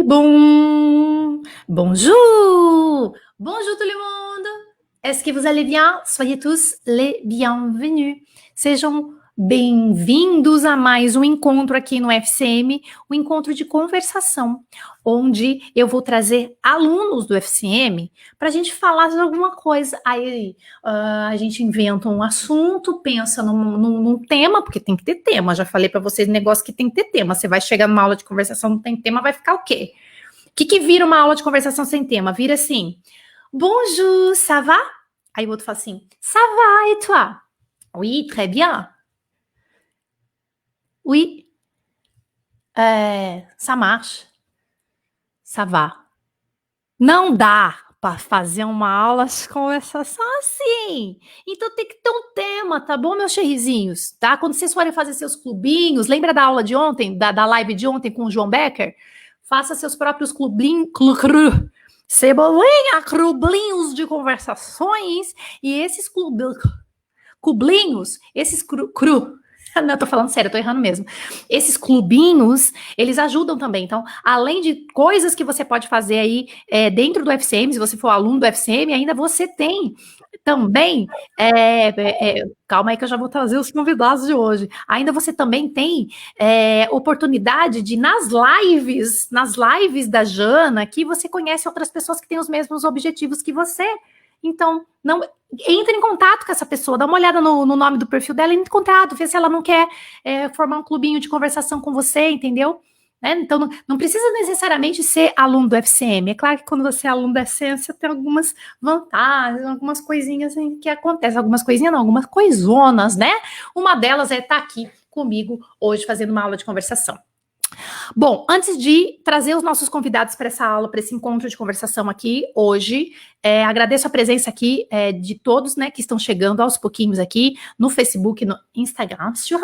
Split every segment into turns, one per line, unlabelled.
Bonjour! Bonjour tout le monde! Est-ce que vous allez bien? Soyez tous les bienvenus. Sejam bem-vindos a mais um encontro aqui no FCM, um encontro de conversação, onde eu vou trazer alunos do FCM para a gente falar de alguma coisa. Aí a gente inventa um assunto, pensa num tema, porque tem que ter tema. Já falei para vocês, negócio que tem que ter tema. Você vai chegar numa aula de conversação, não tem tema, vai ficar o quê? O que vira uma aula de conversação sem tema? Vira assim, bonjour, ça va? Aí o outro fala assim, ça va, et toi? Oui, très bien. Oui, ça marche. Ça va. Não dá para fazer uma aula de conversação assim. Então tem que ter um tema, tá bom, meus cherrizinhos? Tá? Quando vocês forem fazer seus clubinhos, lembra da aula de ontem, da live de ontem com o João Becker? Faça seus próprios cebolinha, clubinhos de conversações, e esses clubinhos, esses não, eu tô falando sério, eu tô errando mesmo. Esses clubinhos, eles ajudam também. Então, além de coisas que você pode fazer aí dentro do FCM, se você for aluno do FCM, ainda você tem também, calma aí que eu já vou trazer os convidados de hoje. Ainda você também tem oportunidade de, nas lives da Jana, que você conhece outras pessoas que têm os mesmos objetivos que você. Então, não entre em contato com essa pessoa, dá uma olhada no nome do perfil dela, entre em contato, vê se ela não quer formar um clubinho de conversação com você, entendeu? Então, não precisa necessariamente ser aluno do FCM. É claro que quando você é aluno do FCM, você tem algumas vantagens, algumas coisinhas que acontecem. Algumas coisinhas não, algumas coisonas, né? Uma delas é estar aqui comigo hoje fazendo uma aula de conversação. Bom, antes de trazer os nossos convidados para essa aula, para esse encontro de conversação aqui hoje, agradeço a presença aqui de todos, né, que estão chegando aos pouquinhos aqui no Facebook, no Instagram, sur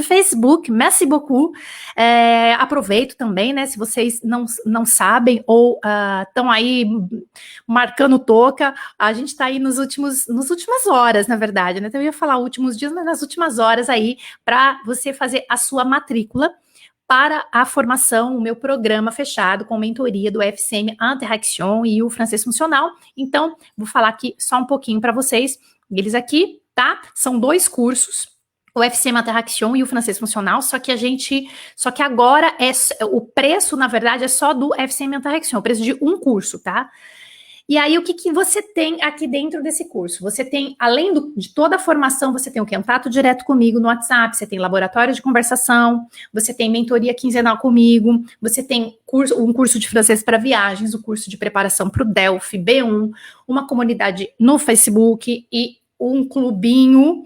Facebook, merci beaucoup. Aproveito também, né, se vocês não sabem ou estão aí marcando toca, a gente está aí nas últimas horas, na verdade, né, então eu ia falar últimos dias, mas nas últimas horas aí, para você fazer a sua matrícula para a formação, o meu programa fechado com mentoria do FCM Interaction e o Francês Funcional. Então, vou falar aqui só um pouquinho para vocês. Eles aqui, tá? São 2 cursos, o FCM Interaction e o Francês Funcional, só que agora o preço, na verdade, é só do FCM Interaction, o preço de um curso, tá? E aí, o que você tem aqui dentro desse curso? Você tem, além de toda a formação, você tem o contato direto comigo no WhatsApp, você tem laboratório de conversação, você tem mentoria quinzenal comigo, você tem um curso de francês para viagens, o curso de preparação para o Delphi B1, uma comunidade no Facebook e um clubinho.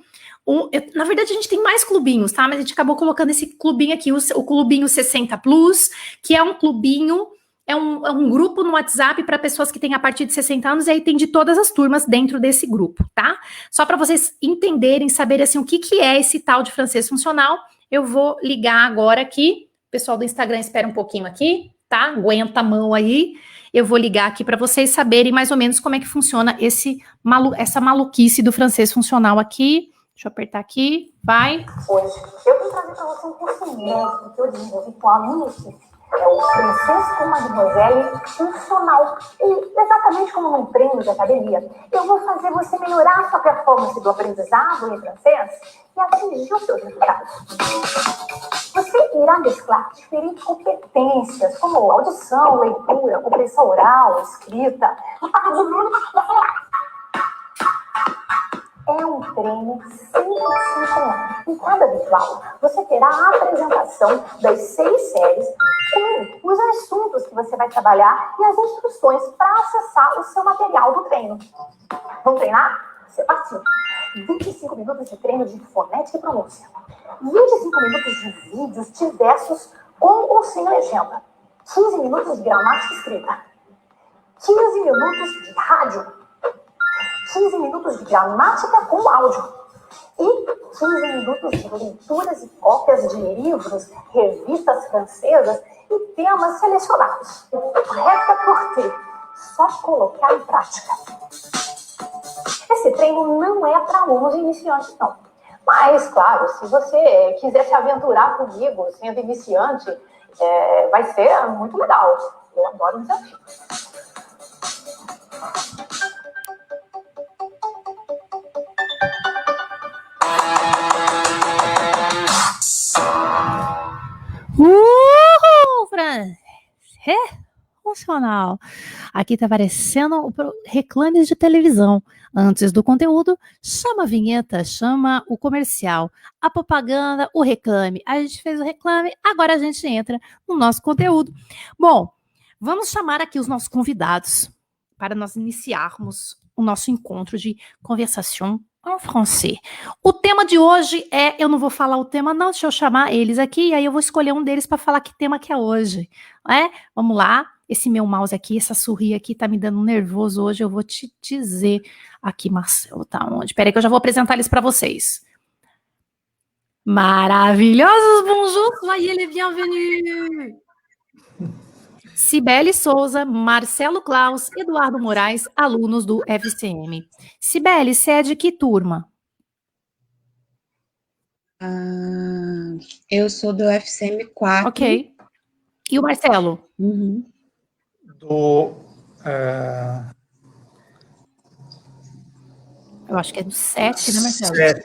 Na verdade, a gente tem mais clubinhos, tá? Mas a gente acabou colocando esse clubinho aqui, o clubinho 60 Plus, que é um clubinho. É um grupo no WhatsApp para pessoas que têm a partir de 60 anos, e aí tem de todas as turmas dentro desse grupo, tá? Só para vocês entenderem, saberem assim, o que é esse tal de francês funcional, eu vou ligar agora aqui. O pessoal do Instagram espera um pouquinho aqui, tá? Aguenta a mão aí. Eu vou ligar aqui para vocês saberem mais ou menos como é que funciona essa maluquice do francês funcional aqui. Deixa eu apertar aqui, vai.
Hoje, eu vim trazer para você um curso inédito que eu desenvolvi com a minha equipe. É o Francês com Mademoiselle Funcional. E exatamente como num treino de academia, eu vou fazer você melhorar a sua performance do aprendizado em francês e atingir os seus resultados. Você irá mesclar diferentes competências, como audição, leitura, compreensão oral, escrita, é um treino 105. Em cada visual, você terá a apresentação das 6 séries com os assuntos que você vai trabalhar e as instruções para acessar o seu material do treino. Vamos treinar? Você partiu. 25 minutos de treino de fonética e pronúncia. 25 minutos de vídeos diversos com ou sem legenda. 15 minutos de gramática escrita. 15 minutos de rádio. 15 minutos de gramática com áudio e 15 minutos de leituras e cópias de livros, revistas francesas e temas selecionados. Resta por ter, só colocar em prática. Esse treino não é para alunos iniciantes, não. Mas, claro, se você quiser se aventurar comigo, sendo iniciante, Vai ser muito legal. Eu adoro o desafio.
Fran! Funcional. Aqui tá parecendo reclames de televisão. Antes do conteúdo, chama a vinheta, chama o comercial, a propaganda, o reclame. A gente fez o reclame, agora a gente entra no nosso conteúdo. Bom, vamos chamar aqui os nossos convidados para nós iniciarmos o nosso encontro de conversação em francês. O tema de hoje é, eu não vou falar o tema não, deixa eu chamar eles aqui, e aí eu vou escolher um deles para falar que tema que é hoje. Vamos lá. Esse meu mouse aqui, essa sorri aqui tá me dando nervoso hoje, eu vou te dizer. Aqui, Marcelo, tá onde? Peraí que eu já vou apresentar eles para vocês. Maravilhosos, bonjour, soyez les bienvenus. Cibele Souza, Marcelo Klaus, Eduardo Moraes, alunos do FCM. Cibele, você é de que turma?
Eu sou do FCM 4.
Ok. E o Marcelo?
Uhum.
Eu acho que é do 7, né, Marcelo?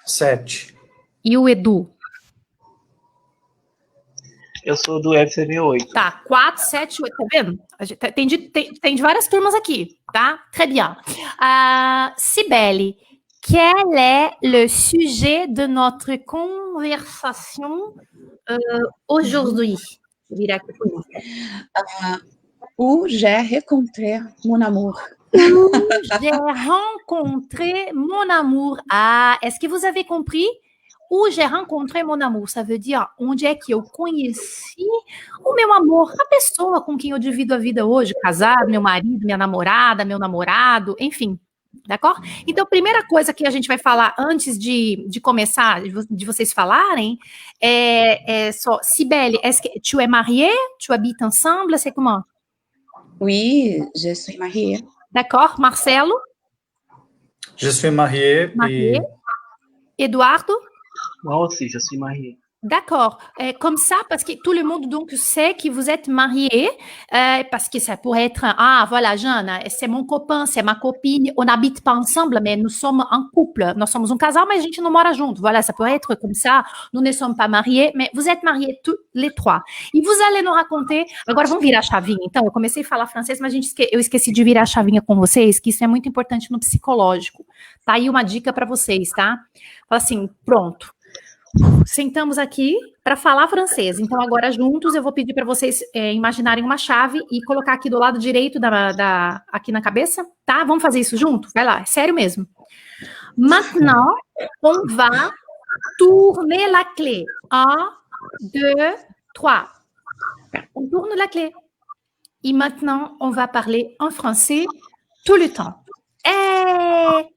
7.
E o Edu?
Eu sou do FCM 8.
Tá, 4, 7, 8, tá vendo? Tem de várias turmas aqui, tá? Très bien. Cibele, quel est le sujet de notre conversation aujourd'hui?
Où j'ai rencontré mon amour.
J'ai rencontré mon amour. Est-ce que vous avez compris? Où j'ai rencontré mon amour, ça veut dire onde é que eu conheci o meu amor, a pessoa com quem eu divido a vida hoje, casado, meu marido, minha namorada, meu namorado, enfim, d'accord? Então, primeira coisa que a gente vai falar antes de começar, de vocês falarem, é só, Cibele, est-ce que tu es mariée? Tu habites ensemble? C'est comment?
Oui, je suis mariée.
D'accord, Marcelo?
Je suis marié.
Marié. Eduardo?
Moi aussi, je suis marié.
D'accord. Comme ça, parce que tout le monde donc sait que vous êtes mariés, parce que ça pourrait être, voilà, Jeanne, c'est mon copain, c'est ma copine, on n'habite pas ensemble, mais nous sommes un couple, nós somos um casal, mas a gente não mora junto. Voilà, ça peut être comme ça, nous ne sommes pas mariés, mais vous êtes mariés tous les trois. E vous allez nous raconter, agora vamos virar a chavinha. Então, eu comecei a falar francês, mas eu esqueci de virar a chavinha com vocês, que isso é muito importante no psicológico. Tá aí uma dica para vocês, tá? Fala assim, pronto. Sentamos aqui para falar francês. Então, agora juntos, eu vou pedir para vocês imaginarem uma chave e colocar aqui do lado direito aqui na cabeça, tá? Vamos fazer isso junto? Vai lá, é sério mesmo. Maintenant, on va tourner la clé. 1, 2, 3. On tourne la clé. Et maintenant, on va parler en français tout le temps.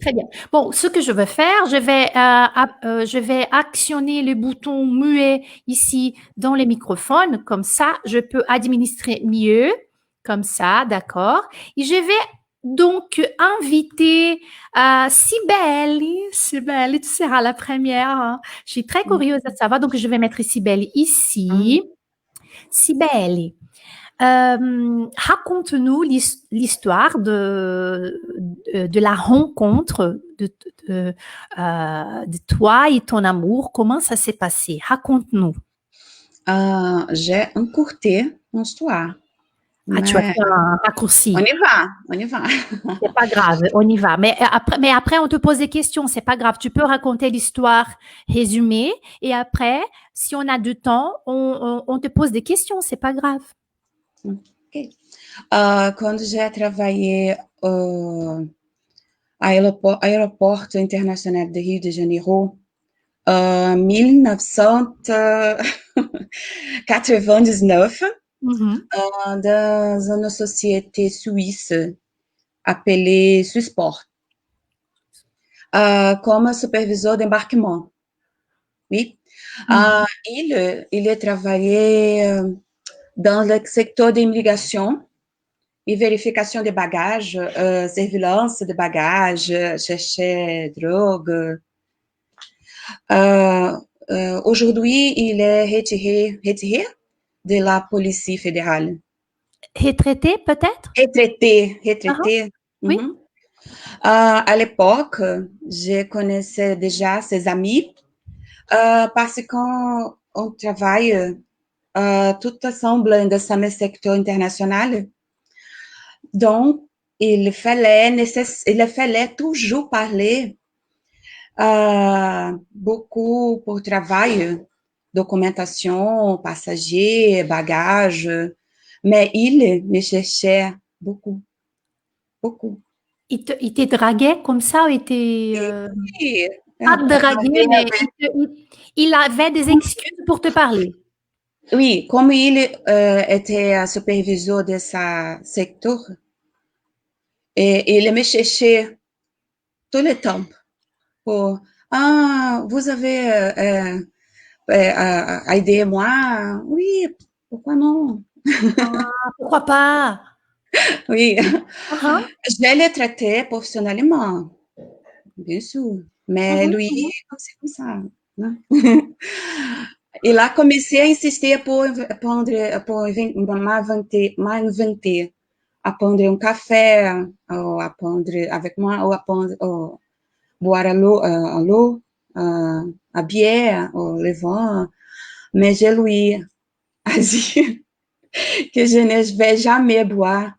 Très bien. Bon, ce que je vais faire, je vais actionner le bouton muet ici dans les microphones. Comme ça, je peux administrer mieux. Comme ça, d'accord. Et je vais donc inviter Cibele. Cibele, tu seras la première. Hein. Je suis très curieuse de savoir. Donc, je vais mettre Cibele ici. Cibele. Raconte-nous l'histoire de la rencontre de toi et ton amour. Comment ça s'est passé? Raconte-nous.
J'ai encurté une histoire.
Tu as fait un raccourci.
On y va.
C'est pas grave, on y va. Mais après, on te pose des questions, c'est pas grave. Tu peux raconter l'histoire résumée et après, si on a du temps, on te pose des questions, c'est pas grave.
Ok. Quando j'ai travaillé ao Aeroporto Internacional de Rio de Janeiro, 1999, dans une société suisse appelée Swissport, comme superviseur d'embarquement. Oui. Il a travaillé dans le secteur d'immigration e vérification des bagages, surveillance de bagages, chercher drogue. Aujourd'hui, il est retiré de la police fédérale.
Retraité, peut-être?
Retraité.
Oui.
À l'époque, je connaissais déjà ses amis parce qu'on travaille tout ensemble dans ce secteur international. Donc, il fallait toujours parler beaucoup pour travail, documentation, passagers, bagages, mais il me cherchait beaucoup.
Il te draguait comme ça, il était
Oui,
pas dragué, mais il avait des excuses pour te parler.
oui, comme il était superviseur de ce secteur, et il me cherchait tout le temps pour vous avez aidé moi? Oui, pourquoi non?
Pourquoi pas?
Oui,
Uh-huh.
je l'ai traité professionnellement, bien sûr, mais lui, c'est comme ça. Né? Il a commencé a insistir pour m'inventer à prendre un café, ou à prendre avec moi, ou à prendre, ou boire à l'eau, à bière, ou le vin. Mais je lui ai dit que je ne vais jamais boire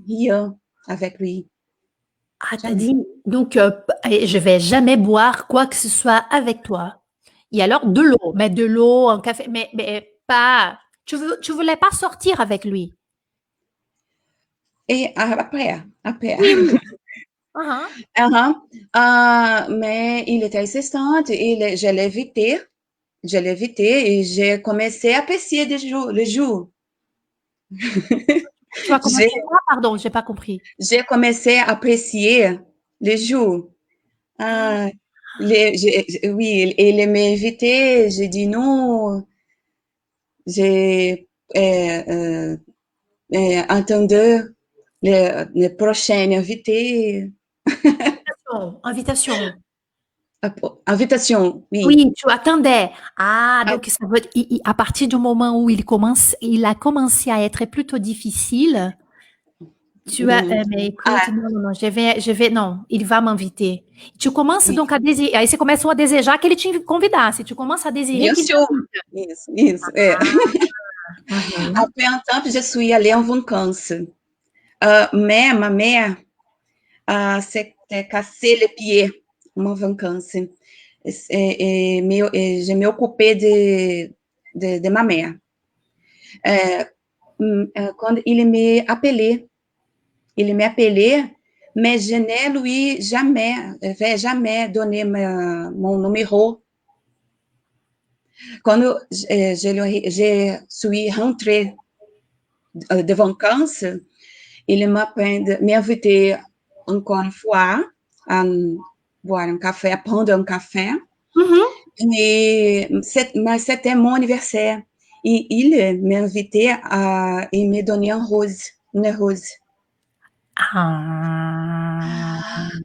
rien avec lui.
Ah, t'as dit, donc, je vais jamais boire quoi que ce soit avec toi. Et alors, de l'eau, mais de l'eau, un café, mais pas, tu voulais pas sortir avec lui.
Et après.
Oui, oui. Uh-huh.
Mais il était insistant, je l'ai évité et j'ai commencé à apprécier le jour.
Tu as commencé quoi? Pardon, j'ai pas compris.
J'ai commencé à apprécier le jour. Oui, il m'a invité, j'ai dit non, j'ai entendu le prochain invité.
Invitation.
Invitation, oui.
Oui, tu attendais. Ah, donc ça veut à partir du moment où il a commencé à être plutôt difficile, tu as, mais écoute, non, non, il va m'inviter. Tu commences donc a desejar, aí você começa a desejar que ele te convidasse, tu commences à désirer
Bien
qu'il
sûr, isso. Après un temps, je suis allée en vacances. Mais ma mère s'est cassé les pieds uma vacance. Je m'occupais de ma mère. Quand il m'appelait, mais je ne lui vais jamais donné mon numéro. Quand je suis rentrée de vacances, il m'a invité encore une fois à boire un café, à prendre un café. Mais c'était mon anniversaire. Et il m'a invité et me donné une rose.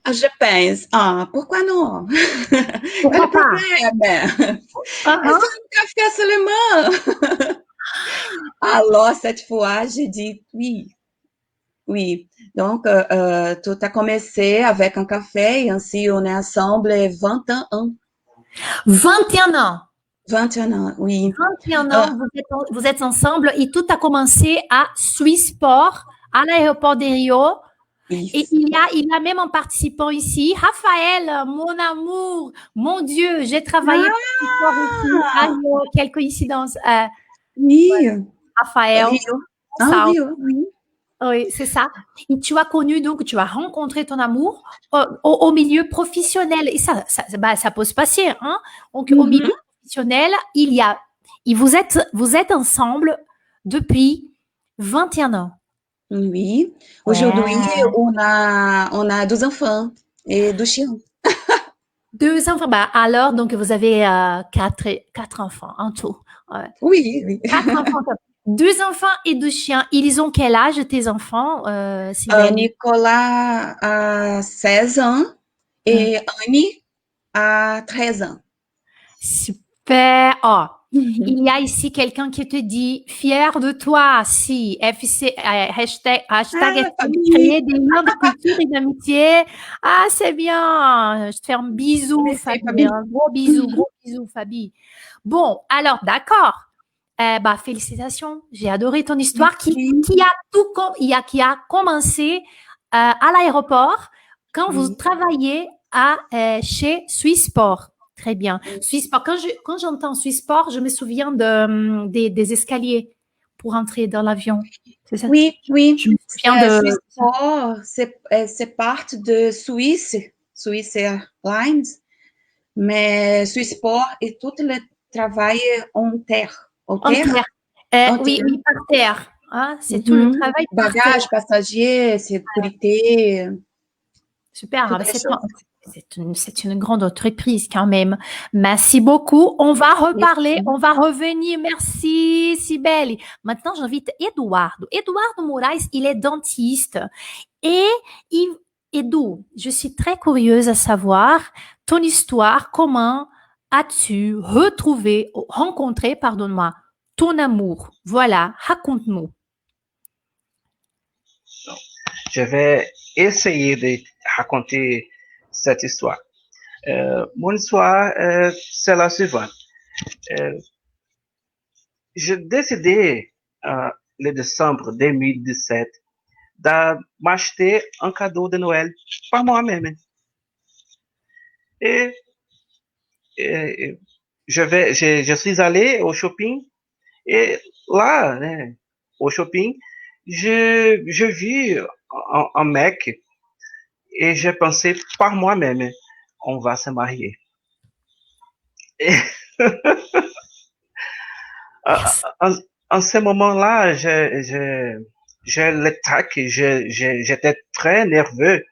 Je pense, pourquoi non?
Pourquoi
Quel problème? C'est un café seulement. Alors, cette fois, j'ai dit oui. Oui. Donc, tout a commencé avec un café et ainsi on est ensemble 21 ans.
21 ans.
21 ans, oui.
21 ans, vous êtes ensemble et tout a commencé à Swissport, à l'aéroport de Rio. Et il y a même un participant ici, Raphaël, mon amour, mon Dieu, j'ai travaillé pour Swissport aussi à Rio, quelle coïncidence.
Oui.
Raphaël.
Rio, oui.
Oui, c'est ça. Et tu as connu, donc, tu as rencontré ton amour au milieu professionnel. Et ça peut se passer, hein. Donc, au milieu professionnel, vous êtes ensemble depuis 21 ans.
Oui. Aujourd'hui, on a 2 enfants et 2 chiens.
2 enfants. Alors, donc, vous avez 4 enfants en tout. Ouais.
Oui.
4 enfants. 2 enfants et 2 chiens. Ils ont quel âge, tes enfants,
Nicolas a 16 ans et Annie a 13 ans.
Super. Il y a ici quelqu'un qui te dit fier de toi, si FC hashtag
Fabi.
créer des liens de culture et d'amitié. Ah, c'est bien. Je te fais un bisou,
Merci,
Fabi.
Fabi.
Un gros bisou, Fabi. Bon, alors d'accord. Félicitations. J'ai adoré ton histoire qui a commencé à l'aéroport quand vous travaillez chez Swissport. Très bien. Swissport. Quand j'entends Swissport, je me souviens des escaliers pour entrer dans l'avion. C'est ça?
Oui.
Je me souviens de.
Swissport, c'est part de Suisse Airlines, mais Swissport et tout le travail en terre.
En terre. Oui, par terre. Ah, c'est tout le travail.
Bagages, passagers, sécurité.
Super. C'est une grande entreprise quand même. Merci beaucoup. On va reparler, on va revenir. Merci, Cybèle. Maintenant, j'invite Eduardo. Eduardo Moraes, il est dentiste. Et Edu, je suis très curieuse à savoir ton histoire. Comment as-tu rencontré, ton amour? Voilà, raconte-nous.
Je vais essayer de raconter cette histoire. Mon histoire, c'est la suivante. J'ai décidé, le décembre 2017, de m'acheter un cadeau de Noël par moi-même. Et je suis allé au shopping et là, au shopping, je vis un mec et j'ai pensé par moi-même, on va se marier. Et en ce moment-là, j'ai le tac, j'étais très nerveux,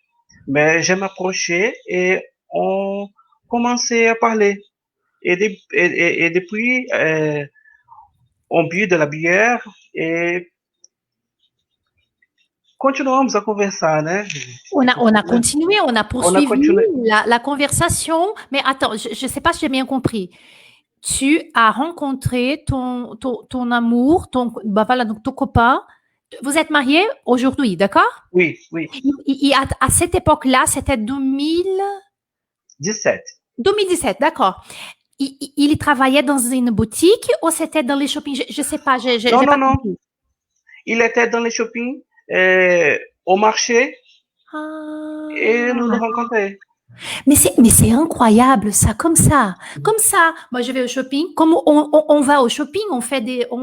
mais je m'approchais et on commençait à parler. Et depuis, on but de la bière et continuamos a conversar, né?
On a continué, on a poursuivi la conversation. Mais attends, je ne sais pas si j'ai bien compris. Tu as rencontré ton amour, ton copain. Vous êtes mariés aujourd'hui, d'accord?
Oui.
À cette époque-là, c'était
2017.
2017, d'accord. Il travaillait dans une boutique ou c'était dans les shopping? Je ne sais pas.
Non. Il était dans les shopping, au marché, et nous nous rencontrons.
Mais c'est incroyable, ça, comme ça. Moi, je vais au shopping. Comme on va au shopping, on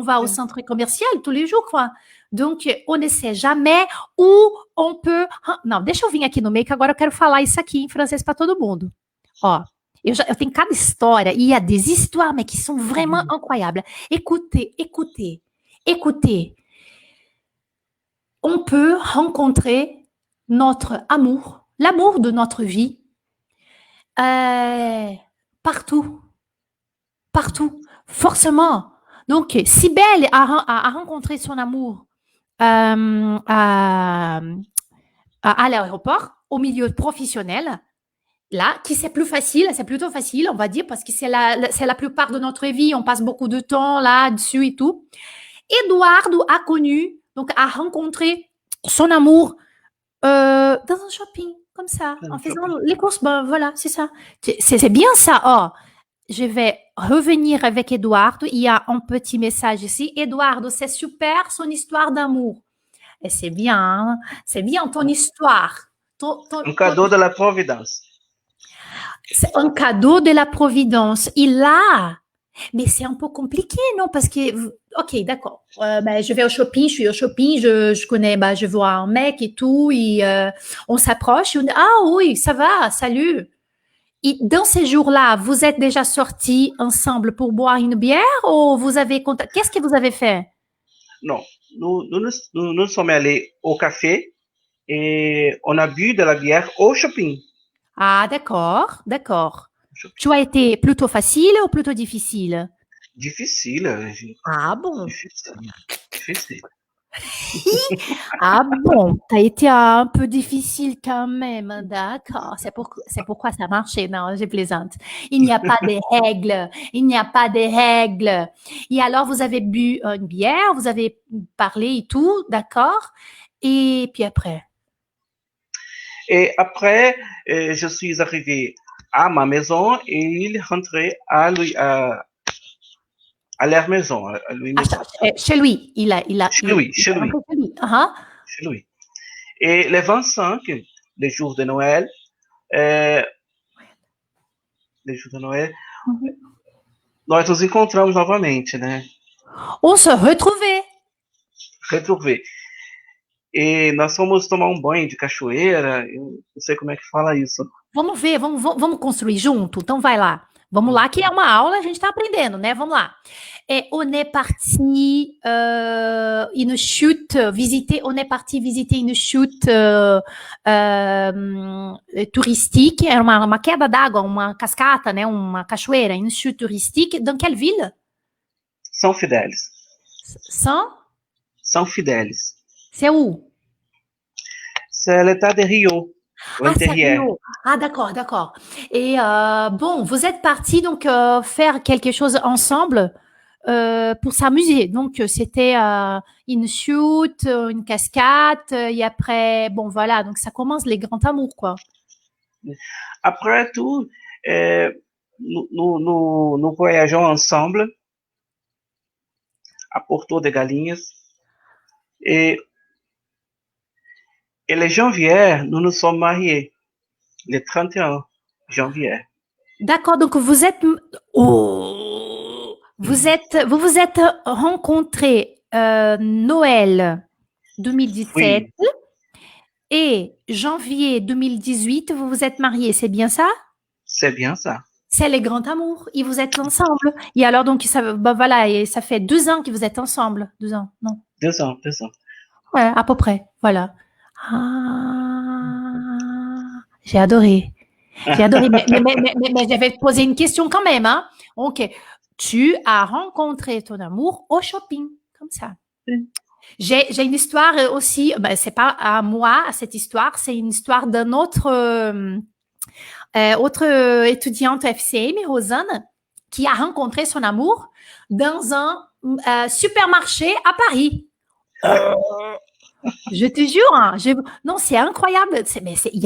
va au centre commercial tous les jours, quoi. Donc, on ne sait jamais où on peut... Não, deixa eu vir aqui no meio, que agora eu quero falar isso aqui em francês para todo mundo. Ó, eu tenho cada história, e il y a des histoires, mais qui sont vraiment incroyables. Écoutez. On peut rencontrer notre amour, l'amour de notre vie, partout, forcément. Donc, Cybèle a rencontré son amour à l'aéroport, au milieu professionnel, là, qui c'est plutôt facile, on va dire, parce que c'est la plupart de notre vie, on passe beaucoup de temps là-dessus et tout. Eduardo a rencontré son amour dans un shopping, comme ça, en faisant les courses. Voilà, c'est ça. C'est bien ça. Oh, je vais revenir avec Eduardo. Il y a un petit message ici. Eduardo, c'est super son histoire d'amour. Et c'est bien ton histoire.
Un cadeau de la Providence.
C'est un cadeau de la Providence. Mais c'est un peu compliqué, non? Parce que, ok, d'accord. Je vais au shopping, je connais, je vois un mec et tout, et on s'approche, et on dit, ah oui, ça va, salut. Et dans ces jours-là, vous êtes déjà sortis ensemble pour boire une bière ou vous avez contact... Qu'est-ce que vous avez fait?
Non, nous sommes allés au café et on a bu de la bière au shopping.
Ah, d'accord. Tu as été plutôt facile ou plutôt difficile?
Difficile.
Ah bon?
Difficile.
Ah bon, t'as été un peu difficile quand même, d'accord. C'est pourquoi ça marchait. Non, je plaisante. Il n'y a pas de règles. Il n'y a pas de règles. Et alors, vous avez bu une bière, vous avez parlé et tout, d'accord. Et puis après.
Et après, je suis arrivé à ma maison et il rentrait à leur maison, à lui
Ah,
maison.
chez lui,
Chez lui,
il
chez
est rentré
lui,
chez lui. Ah,
chez lui. Et les 25, les jours de Noël, euh, les jours de Noël,
ah.
nós nos encontramos novamente, né?
On se retrouvait.
Retrouvé. E nós fomos tomar um banho de cachoeira, eu não sei como é que fala isso.
Vamos ver, vamos construir junto? Então vai lá. Vamos lá, que é uma aula, a gente está aprendendo, né? Vamos lá. On est parti une chute, on est parti visiter une chute touristique, é uma queda d'água, uma cascata, né? Uma cachoeira, une chute touristique. Dans quelle ville?
São Fidélis.
São
Fidélis.
C'est où?
C'est l'état de Rio.
Ah, c'est Rio. Ah, d'accord, d'accord. Et bon, vous êtes partis donc faire quelque chose ensemble pour s'amuser. Donc, c'était une chute, une cascade, et après, bon, voilà. Donc, ça commence les grands amours, quoi.
Après tout, nous voyageons ensemble à Porto de Galinhas. Et le janvier, nous nous sommes mariés. Le 31 janvier.
D'accord, donc vous êtes... Oh, vous vous êtes rencontrés Noël 2017
Oui.
et janvier 2018, vous vous êtes mariés, c'est bien ça?
C'est bien ça.
C'est les grands amours, et vous êtes ensemble. Et alors, donc, ça, bah, voilà, et ça fait 2 ans que vous êtes ensemble. 2 ans, non?
2 ans, 2 ans.
Ouais, à peu près, voilà. Ah, j'ai adoré. J'ai adoré, mais j'avais posé une question quand même, hein. Ok, tu as rencontré ton amour au shopping, comme ça. J'ai une histoire aussi, ben, c'est pas à moi, cette histoire, c'est une histoire d'un autre étudiante FCM, Rosanne, qui a rencontré son amour dans un supermarché à Paris. Je te jure, hein, non, c'est incroyable. Il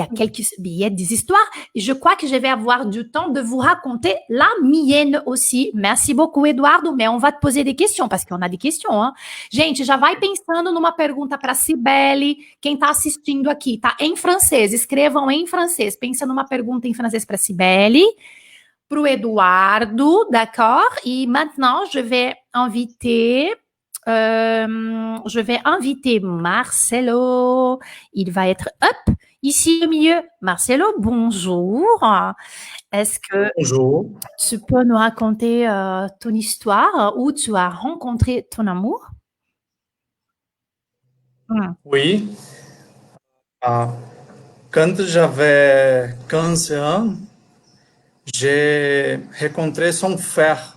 y a des histoires. Et je crois que je vais avoir du temps de vous raconter la mienne aussi. Merci beaucoup, Eduardo. Mais on va te poser des questions, parce qu'on a des questions, hein. Gente, já vai pensando numa pergunta para Cibele. Quem está assistindo aqui, tá em francês. Escrevam em francês. Pensa numa pergunta em francês para Cibele, para o Eduardo, d'accord? Et maintenant, je vais inviter Marcelo. Il va être up ici au milieu. Marcelo, bonjour. Est-ce que
Bonjour.
tu peux nous raconter ton histoire où tu as rencontré ton amour?
Oui. Quand j'avais 15 ans, j'ai rencontré son frère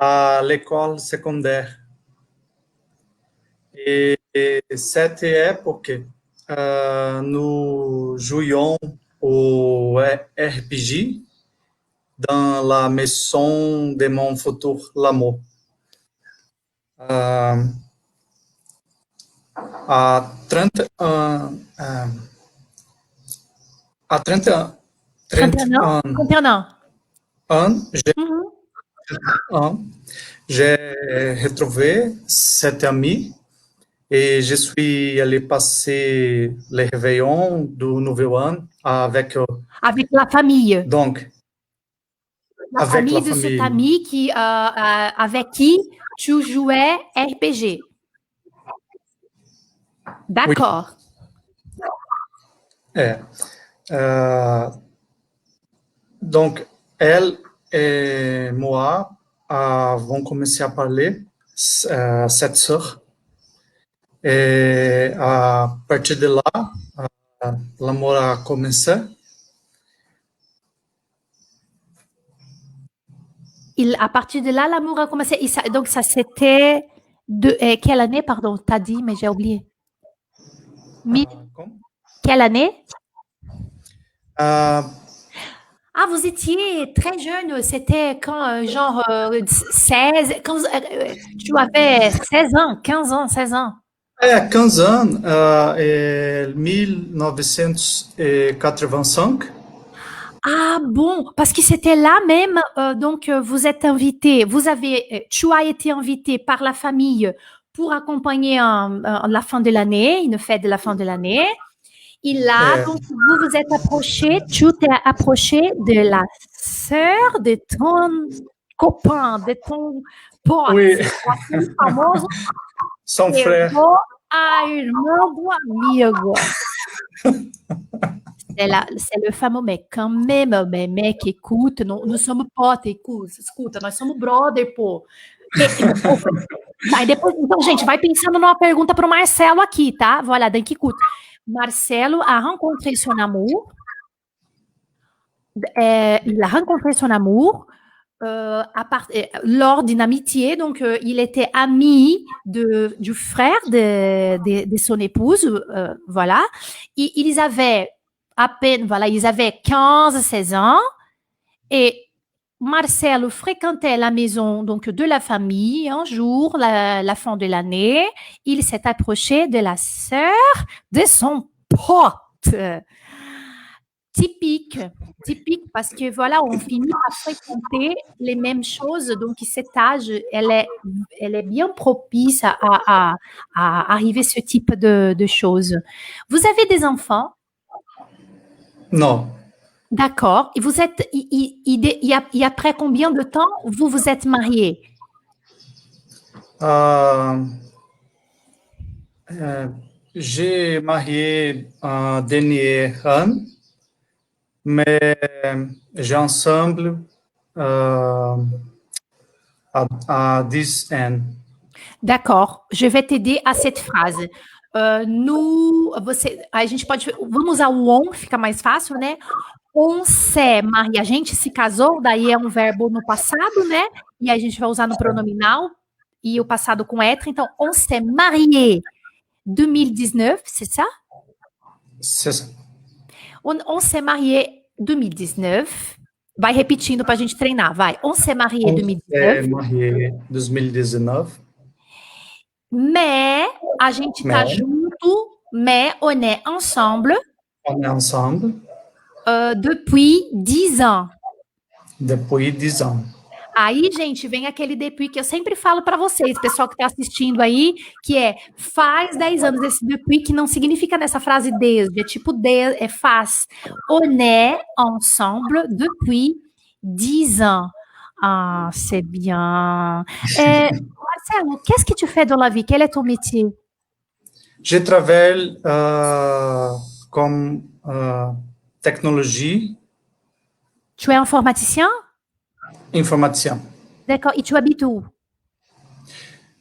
à l'école secondaire. Et cette époque, nous jouions au RPG dans la maison de mon futur l'amour. À 31 ans, j'ai retrouvé cet ami et je suis allé passer les réveillons du Nouvel An avec
la famille.
Donc,
la famille de cet ami avec qui tu jouais RPG. D'accord.
Oui. Donc, elle et moi avons commencé à parler, cette sœur. Et à partir de là, l'amour a commencé.
À partir de là, l'amour a commencé. Donc, ça, c'était Quelle année, pardon, t'as dit, mais j'ai oublié.
Como?
Quelle année?
Ah,
Ah, vous étiez très jeune, c'était quand, genre, 16, quand, tu avais 16 ans, 15 ans, 16 ans.
15 anos, é 1985.
Ah bon, parce que c'était là même, donc vous êtes invité, tu as été invité par la famille pour accompagner la fin de l'année, une fête de la fin de l'année. Et là,
É,
donc, vous vous êtes approché, tu t'es approché de la sœur de ton copain, de ton pote,
oui,
aquele famoso
são frères.
pegou a irmã do amigo. C'est le fameux mec. Quand même, mais mec, écoute, nous sommes potes, escuta, nós somos brother, pô. Aí depois, então, gente, vai pensando numa pergunta para o Marcelo aqui, tá? Voilà, donc écoute. Marcelo a rencontré son amour. Il a rencontré son amour lors d'une amitié. Donc, il était ami du frère de son épouse. Voilà. Et ils avaient à peine, voilà, ils avaient 15-16 ans. Et Marcelo fréquentait la maison donc de la famille. Un jour, la fin de l'année, il s'est approché de la sœur de son pote. Typique parce que voilà, on finit par fréquenter les mêmes choses. Donc, cet âge, elle est bien propice à arriver ce type de choses. Vous avez des enfants?
Não.
D'accord. Et vous êtes, il y a après combien de temps vous êtes mariés?
J'ai marié dernier an, mais j'ai ensemble à 10 ans.
D'accord. Je vais t'aider à cette phrase. A gente pode, vamos usar o on, fica mais fácil, né? On s'est marié, a gente se casou, daí é um verbo no passado, né? E a gente vai usar no pronominal e o passado com être. Então, on s'est marié 2019, c'est ça?
C'est ça.
On s'est marié 2019. Vai repetindo para a gente treinar, vai. On s'est marié
On
2019.
s'est marié 2019.
Mais a gente tá junto, mais on est ensemble.
On est ensemble.
Depuis 10 ans.
Depuis 10 ans.
Aí, gente, vem aquele depuis que eu sempre falo para vocês, pessoal que está assistindo aí, que é faz 10 anos. Esse depuis que não significa nessa frase desde, é tipo é faz. On est ensemble depuis 10 ans. Ah, c'est bien. Marcelo, qu'est-ce que tu fais dans la vie? Quel est ton métier?
Je travaille comme technologie.
Tu es informaticien?
Informaticien.
D'accord. Et tu habites où?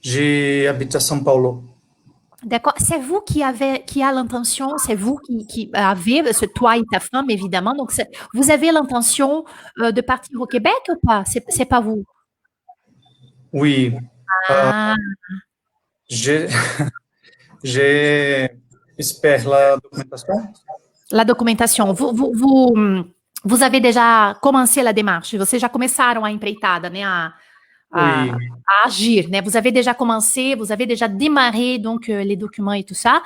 J'habite à São Paulo.
D'accord. C'est vous qui a l'intention, c'est vous qui avez, toi et ta femme, évidemment. Donc, vous avez l'intention de partir au Québec ou pas? C'est pas vous?
Oui.
Ah.
J'espère la documentation.
La documentation. Vous avez déjà commencé la démarche. Vocês já começaram a empreitada, né? A agir, né? Vous avez déjà commencé, vous avez déjà démarré donc les documents et tout ça.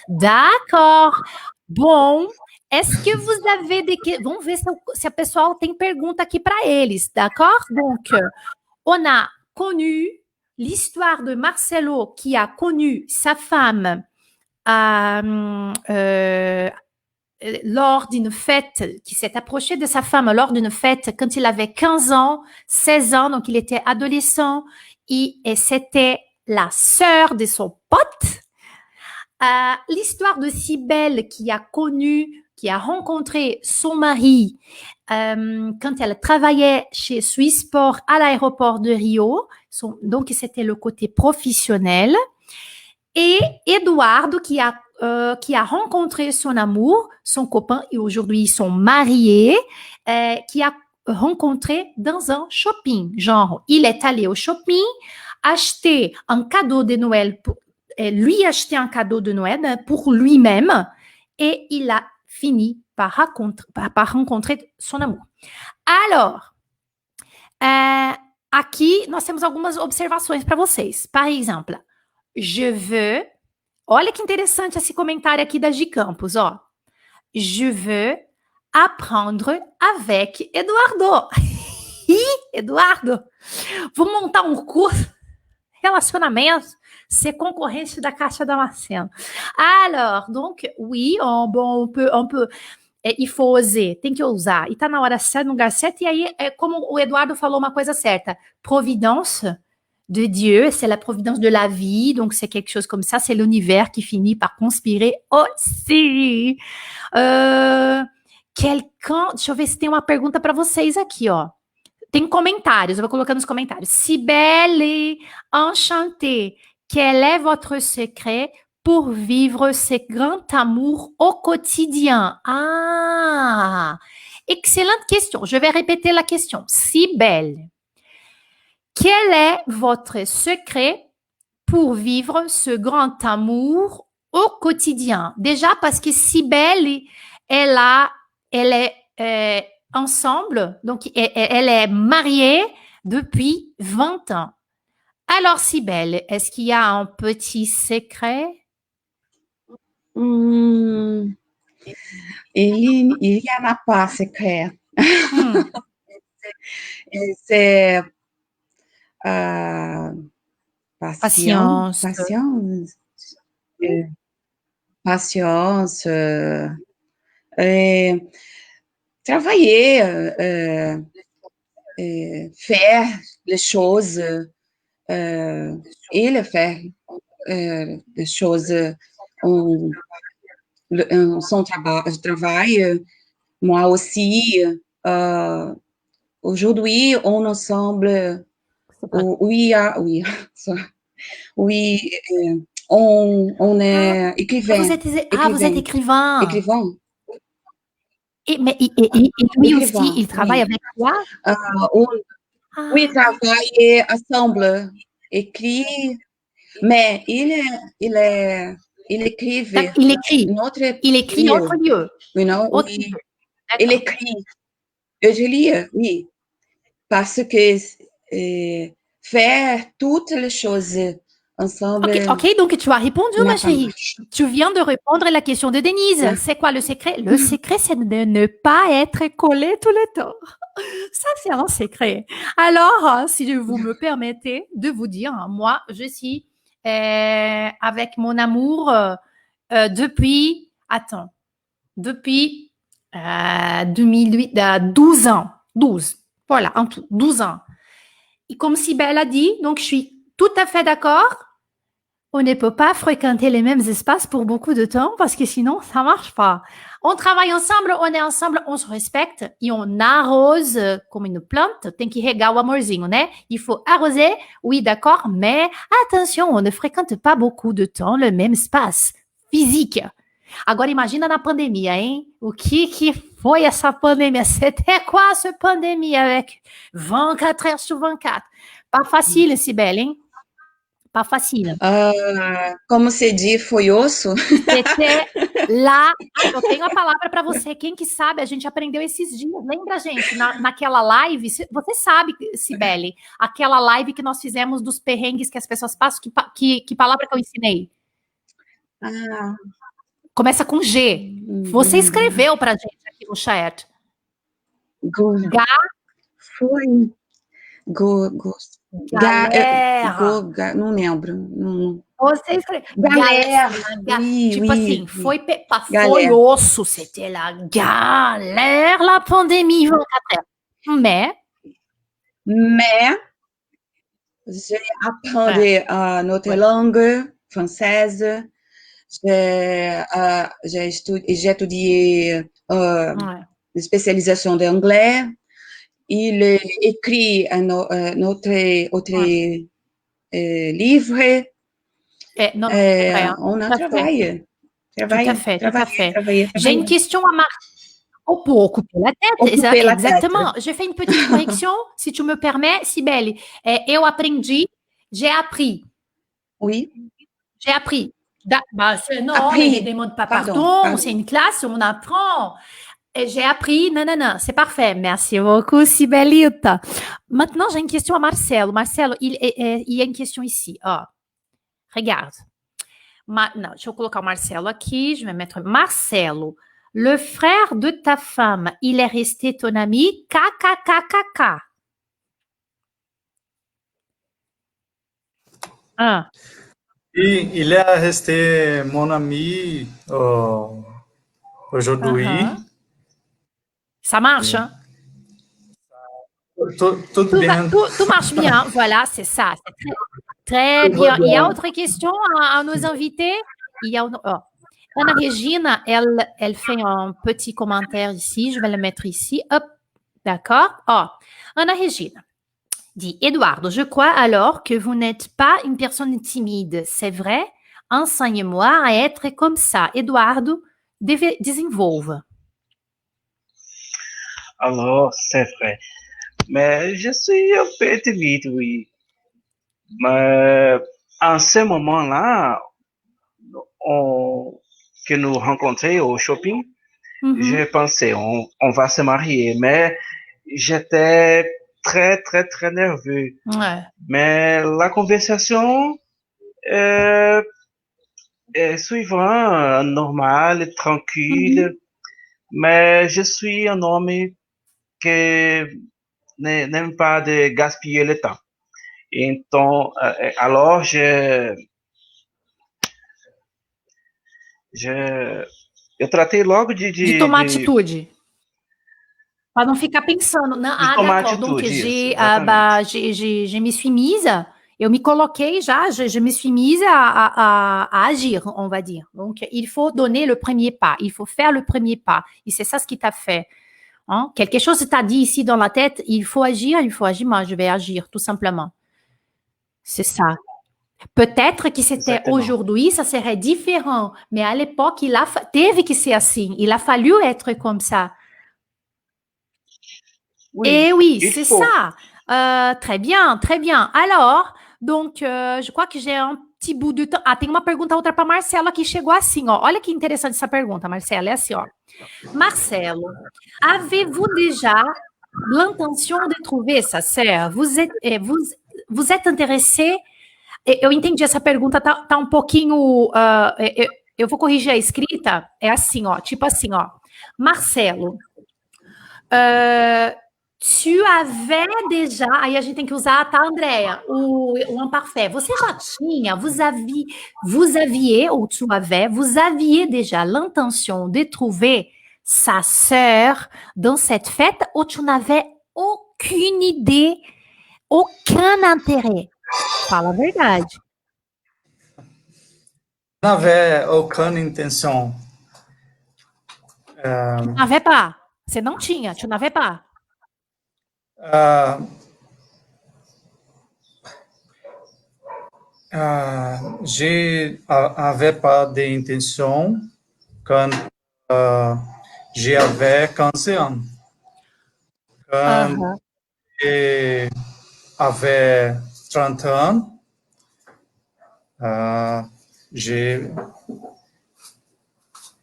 D'accord. Bon, est-ce que vous avez vamos ver se a pessoal tem pergunta aqui para eles, d'accord? Donc, on a connu l'histoire de Marcelo qui a connu sa femme lors d'une fête, qui s'est approché de sa femme lors d'une fête quand il avait 15 ans, 16 ans, donc il était adolescent, et c'était la sœur de son pote. L'histoire de Cybèle qui a rencontré son mari quand elle travaillait chez Swissport à l'aéroport de Rio, donc c'était le côté professionnel. Et Eduardo qui a rencontré son amour, son copain, et aujourd'hui ils sont mariés, qui a rencontré dans un shopping. Genre, il est allé au shopping acheter un cadeau de Noël, lui acheter un cadeau de Noël pour lui-même et il a fini par rencontrer son amour. Alors, aqui nós temos algumas observações para vocês. Par exemple, je veux... Olha que interessante esse comentário aqui da Gi Campos, ó. Je veux apprendre avec Eduardo. Eduardo, vou montar um curso relacionamento, ser concorrente da Caixa Damasceno. Alors, donc, oui, on peut, il faut oser, tem que ousar. E tá na hora certa, no lugar certo. E aí, como o Eduardo falou uma coisa certa, providence de Dieu, c'est la providence de la vie, donc c'est quelque chose comme ça, c'est l'univers qui finit par conspirer aussi. Quelqu'un, deixa eu ver se tem uma pergunta para vocês aqui, ó. Tem comentários, eu vou colocar nos comentários. Cybèle, enchantée, quel est votre secret pour vivre ce grand amour au quotidien? Ah, excellente question. Je vais répéter la question. Cybèle, quel est votre secret pour vivre ce grand amour au quotidien? Déjà parce que Cybèle, elle est ensemble, donc elle est mariée depuis 20 ans. Alors, Cybèle, est-ce qu'il y a un petit secret?
Il y en a pas secret. C'est
patience.
Patience. Travailler, faire les choses, et faire les choses son travail. Moi aussi, aujourd'hui, on ensemble, oui, on est écrivain.
Vous êtes écrivain.
Écrivain.
Et lui aussi, il travaille avec toi?
Oui, travaille ensemble, écrit, mais il écrivait.
Il écrit.
Il écrit
autre lieu.
You know, oui, il écrit. Et je lis, oui. Parce que faire toutes les choses ensemble.
Ok, donc tu as répondu, ma chérie. Tu viens de répondre à la question de Denise. Oui. C'est quoi le secret? Le secret, c'est de ne pas être collé tout le temps. Ça, c'est un secret. Alors, si vous me permettez de vous dire, moi, je suis avec mon amour depuis 2008, 12 ans. 12. Voilà, en tout, 12 ans. Et comme Cybèle a dit, donc je suis tout à fait d'accord. On ne peut pas fréquenter les mêmes espaces pour beaucoup de temps parce que sinon, ça marche pas. On travaille ensemble, on est ensemble, on se respecte et on arrose comme une plante. Tem que regar o amorzinho, né? Il faut arroser, oui, d'accord, mais attention, on ne fréquente pas beaucoup de temps le même espace physique. Agora, imagina na pandemia, hein? O que foi essa pandemia? C'était quoi cette pandémie avec 24 heures sur 24? Pas facile, Cybèle, hein? Pas facile.
Como se diz, foi osso?
C'était lá. Eu tenho a palavra para você. Quem que sabe? A gente aprendeu esses dias. Lembra, gente? Naquela live, você sabe, Cybèle, aquela live que nós fizemos dos perrengues que as pessoas passam. Que palavra que eu ensinei? Começa com G. Você escreveu pra gente aqui no chat.
Foi.
Galera.
Não lembro. Não.
Você escreveu.
Galera.
Tipo assim, foi osso. C'était la galère, la pandémie 24 heures. Mais
j'ai appris notre langue française. J'ai étudié spécialisation d'anglais. Il écrit notre livre. On a travaillé.
Tout à fait. J'ai une question à pour occuper la tête. Exactement. Je fais une petite correction, se tu me permets, Cybèle. Eu aprendi J'ai appris.
Oui.
J'ai appris. Non,
Appris.
ne me demande pas
Pardon,
pardon. C'est une classe, on apprend. Et j'ai appris. Non, non, non. C'est parfait. Merci beaucoup, Sibelita. Maintenant, j'ai une question à Marcelo. Marcelo, il y a une question ici. Oh, regarde. Non, deixa eu colocar o Marcelo aqui. Je vais mettre Marcelo. Le frère de ta femme, il est resté ton ami? KKKKK. Ah.
Et il est resté mon ami aujourd'hui.
Ça marche, hein?
Tout bien.
Tout marche bien. Voilà, c'est ça. C'est très bien. Il y a autre question à nos invités? Ana Regina, elle fait un petit commentaire ici. Je vais le mettre ici. Hop, d'accord. Oh, Ana Regina dit, Eduardo, je crois alors que vous n'êtes pas une personne timide. C'est vrai? Enseigne-moi à être comme ça. Eduardo, desenvolva.
Alors, c'est vrai. Mais je suis un peu timide, oui. Mais en ce moment-là, que nous rencontrons au shopping, j'ai pensé, on va se marier. Mais j'étais très, très, très nerveux.
Ouais.
Mais la conversation est suivante, normale, tranquille. Mais je suis un homme qui n'aime pas de gaspiller le temps. Então, alors eu tratei logo
de tomar atitude. Para não ficar pensando. Não,
tomar
d'accord. Donc,
atitude,
je me suis mise, eu me coloquei já, je me suis mise à agir, on va dire. Donc, il faut donner le premier pas, il faut faire le premier pas. Et c'est ça ce qui t'a fait. Hein? Quelque chose t'a dit ici dans la tête, il faut agir, moi je vais agir, tout simplement. C'est ça. Peut-être que c'était aujourd'hui, ça serait différent. Mais à l'époque, teve que ser assim. Il a fallu être comme ça.
Oui,
et oui, c'est ça. Très bien, très bien. Alors, donc, je crois que j'ai um petit bout de temps. Ah, tem uma pergunta outra para Marcelo que chegou assim, ó. Olha que interessante essa pergunta, Marcelo. É assim, ó. Marcelo, avez-vous déjà l'intention de trouver sa sœur? Vous êtes intéressé? Eu entendi, essa pergunta tá um pouquinho... eu vou corrigir a escrita. É assim, ó. Tipo assim, ó. Marcelo, tu avais déjà... Aí a gente tem que usar, tá, Andréia? O imparfait. Você já tinha, vous aviez, ou tu avais, vous aviez déjà l'intention de trouver sa sœur dans cette fête, ou tu n'avais aucune idée, aucun intérêt? Fala a verdade.
Não havia aucune intenção.
Tu n'avais pas. Você não tinha, tu n'avais pas.
Je n'avais pas d'intention quand j'avais 15 ans. Quand j'avais 30 ans,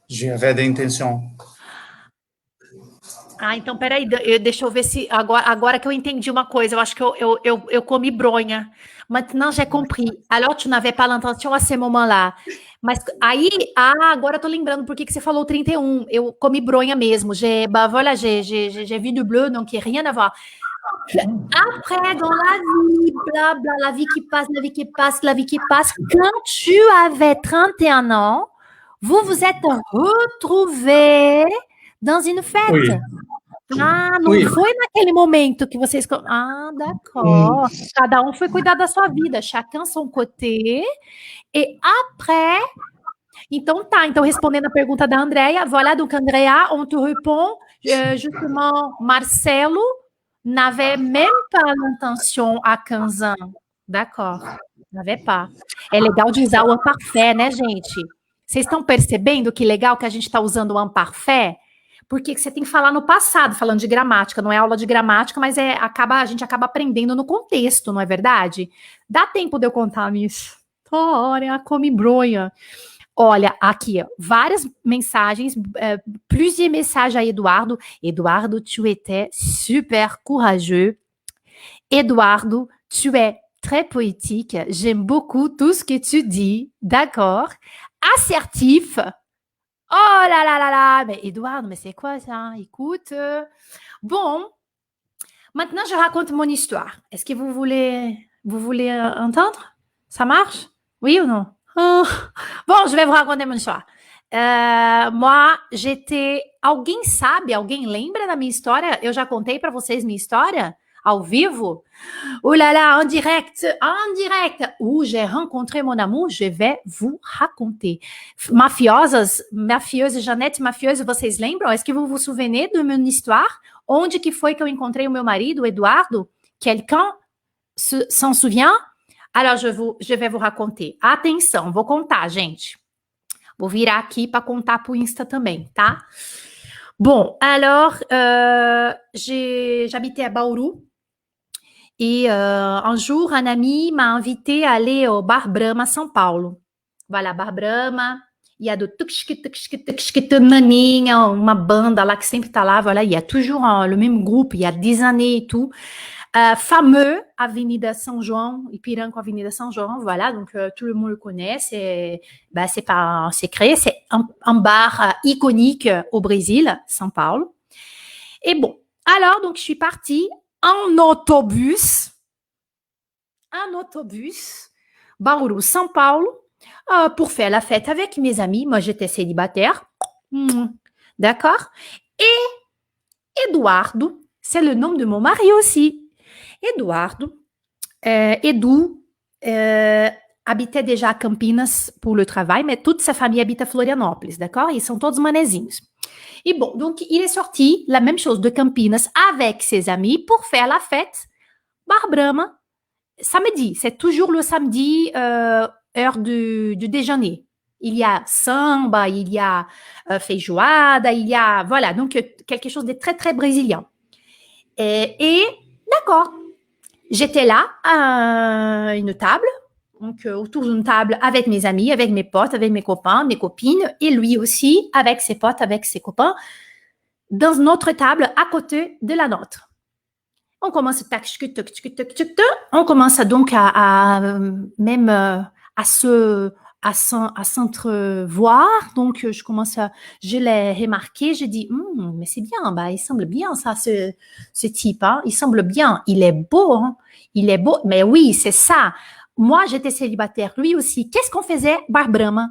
j'avais d'intention.
Ah, então peraí, deixa eu ver se agora que eu entendi uma coisa, eu acho que eu comi bronha. Maintenant, j'ai compris. Alors, tu n'avais pas l'intention à ce moment-là. Mas aí, agora eu tô lembrando por que você falou 31. Eu comi bronha mesmo. Voilà, j'ai vu du bleu, donc rien à voir. Après, dans la vie, blabla, la vie qui passe, la vie qui passe, la vie qui passe. Quand tu avais 31 ans, vous vous êtes retrouvés dans une fête.
Oui.
Ah, não foi naquele momento que vocês... Ah, d'accord. Cada um foi cuidar da sua vida. Chacun son côté. Et après... Então, tá. Então, respondendo a pergunta da Andréia, voilà, donc, Andrea, on te répond, justement, Marcelo n'avait même pas l'intention à 15 ans. D'accord. N'avait pas. É legal de usar o imparfait, né, gente? Vocês estão percebendo que legal que a gente está usando o imparfait? Porque você tem que falar no passado, falando de gramática. Não é aula de gramática, mas a gente acaba aprendendo no contexto, não é verdade? Dá tempo de eu contar a minha história como bronha. Olha, aqui, ó, várias mensagens, plusieurs messages à Eduardo. Eduardo, tu étais super courageux. Eduardo, tu es très poétique. J'aime beaucoup tout ce que tu dis. D'accord. Assertif. Oh là là là là. Mais Eduardo, mais c'est quoi ça? Écoute. Bon. Maintenant, je raconte mon histoire. Est-ce que vous voulez entendre? Ça marche? Oui ou non? Oh. Bon, je vais vous raconter mon histoire. Moi, alguém sabe, alguém lembra da minha história? Eu já contei para vocês minha história ao vivo? Oh là là, en direct, où j'ai rencontré mon amour, je vais vous raconter. Mafiosas, Janete mafiosa, vocês lembram? Est-ce que vous vous souvenez de minha histoire? Onde que foi que eu encontrei o meu marido, Eduardo? Quelqu'un s'en souvient? Alors, je vais vous raconter. Atenção, vou contar, gente. Vou virar aqui para contar pro Insta também, tá? Bon, alors, j'habitais à Bauru. Et un jour, un ami m'a invité à aller au Bar Brahma à São Paulo. Voilà, Bar Brahma. Il y a de Naninha, uma banda là qui sempre tá lá. Voilà, il y a toujours le même groupe, il y a 10 années et tout. Fameux, Avenida São João, Ipiranga, Avenida São João. Voilà, donc tout le monde le connaît. C'est pas un secret. C'est un bar iconique au Brésil, São Paulo. Et bon, alors, donc, je suis partie en autobus, Bauru, São Paulo, pour faire la fête avec mes amis. Moi, j'étais célibataire. D'accord? Et Eduardo, c'est le nom de mon mari aussi. Eduardo, Edu, habitait déjà à Campinas pour le travail, mais toute sa famille habite à Florianópolis, d'accord? Ils sont todos manezinhos. Et bon, donc, il est sorti, la même chose, de Campinas avec ses amis pour faire la fête Bar Brahma, samedi. C'est toujours le samedi, heure du déjeuner. Il y a samba, il y a feijoada, il y a, voilà, donc quelque chose de très, très brésilien. Et d'accord, j'étais là à une table, donc autour d'une table avec mes amis, avec mes potes, avec mes copains, mes copines, et lui aussi avec ses potes, avec ses copains, dans une autre table à côté de la nôtre. On commence on commence donc à s'entrevoir. Donc je l'ai remarqué, j'ai dit mais c'est bien, il semble bien ça, ce type, hein, il semble bien, il est beau, hein, mais oui, c'est ça. Moi, j'étais célibataire, lui aussi. Qu'est-ce qu'on faisait, Bar Brahma?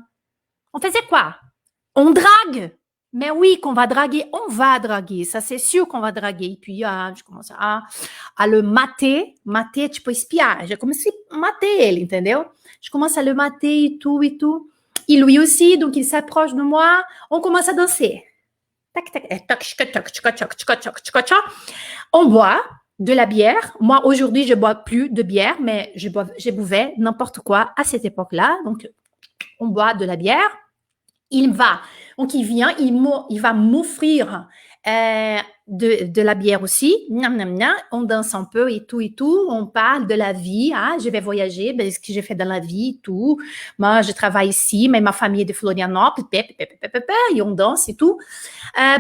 On faisait quoi? On drague. Mais oui, qu'on va draguer, on va draguer. Ça, c'est sûr qu'on va draguer. Et puis, je commence à le mater, tipo espiar. Je commence à mater ele, entendeu? Je commence à le mater et tout, et tout. Et lui aussi, donc il s'approche de moi. On commence à danser. On boit de la bière. Moi, aujourd'hui, je bois plus de bière, mais je buvais n'importe quoi à cette époque-là. Donc, on boit de la bière. Il vient, il va m'offrir de la bière aussi. On danse un peu et tout. On parle de la vie. Ah, je vais voyager, ce que j'ai fait dans la vie et tout. Moi, je travaille ici, mais ma famille est de Florianópolis. Et on danse et tout.